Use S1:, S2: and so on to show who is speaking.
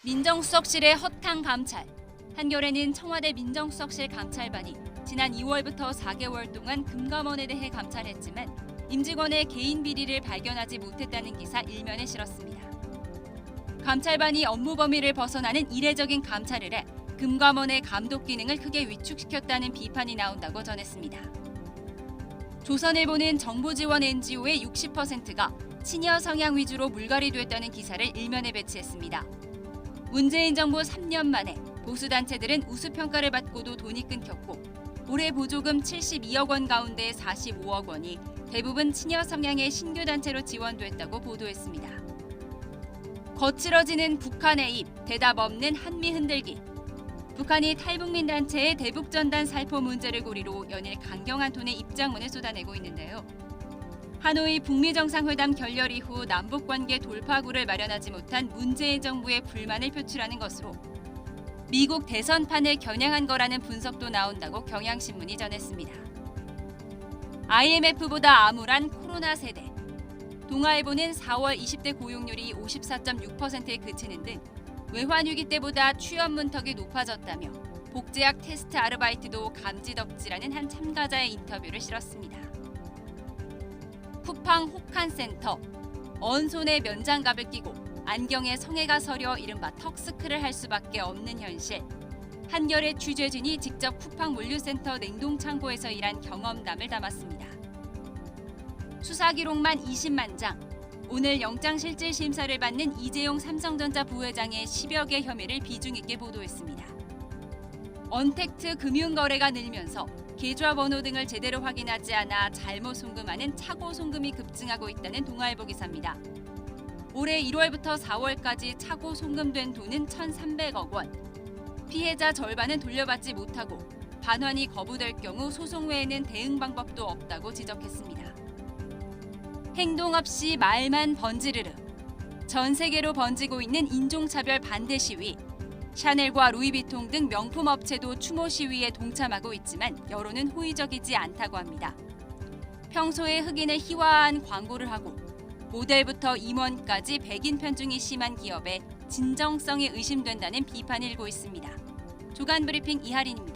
S1: 민정수석실의 허탕 감찰. 한겨레는 청와대 민정수석실 감찰반이 지난 2월부터 4개월 동안 금감원에 대해 감찰했지만 임직원의 개인 비리를 발견하지 못했다는 기사 일면에 실었습니다. 감찰반이 업무 범위를 벗어나는 이례적인 감찰을 해 금감원의 감독 기능을 크게 위축시켰다는 비판이 나온다고 전했습니다. 조선일보는 정부 지원 NGO의 60%가 친여 성향 위주로 물갈이됐다는 기사를 일면에 배치했습니다. 문재인 정부 3년 만에 보수단체들은 우수평가를 받고도 돈이 끊겼고 올해 보조금 72억 원 가운데 45억 원이 대부분 친여 성향의 신규 단체로 지원됐다고 보도했습니다. 거칠어지는 북한 해입, 대답 없는 한미 흔들기. 북한이 탈북민 단체의 대북전단 살포 문제를 고리로 연일 강경한 톤의 입장문을 쏟아내고 있는데요. 하노이 북미 정상회담 결렬 이후 남북관계 돌파구를 마련하지 못한 문재인 정부의 불만을 표출하는 것으로 미국 대선판을 겨냥한 거라는 분석도 나온다고 경향신문이 전했습니다. IMF보다 암울한 코로나 세대. 동아일보는 4월 20대 고용률이 54.6%에 그치는 등 외환위기 때보다 취업 문턱이 높아졌다며 복제약 테스트 아르바이트도 감지덕지라는 한 참가자의 인터뷰를 실었습니다. 쿠팡 혹한센터. 언손에 면장갑을 끼고 안경에 성애가 서려 이른바 턱스크를 할 수밖에 없는 현실. 한겨레 취재진이 직접 쿠팡 물류센터 냉동창고에서 일한 경험담을 담았습니다. 수사 기록만 20만 장. 오늘 영장실질심사를 받는 이재용 삼성전자 부회장의 10여 개 혐의를 비중 있게 보도했습니다. 언택트 금융거래가 늘면서 계좌번호 등을 제대로 확인하지 않아 잘못 송금하는 차고 송금이 급증하고 있다는 동아일보 기사입니다. 올해 1월부터 4월까지 차고 송금된 돈은 1,300억 원. 피해자 절반은 돌려받지 못하고 반환이 거부될 경우 소송 외에는 대응 방법도 없다고 지적했습니다. 행동 없이 말만 번지르르. 전 세계로 번지고 있는 인종차별 반대 시위. 샤넬과 루이비통 등 명품 업체도 추모 시위에 동참하고 있지만 여론은 호의적이지 않다고 합니다. 평소에 흑인을 희화화한 광고를 하고 모델부터 임원까지 백인 편중이 심한 기업에 진정성이 의심된다는 비판이 일고 있습니다. 주간 브리핑 이하린입니다.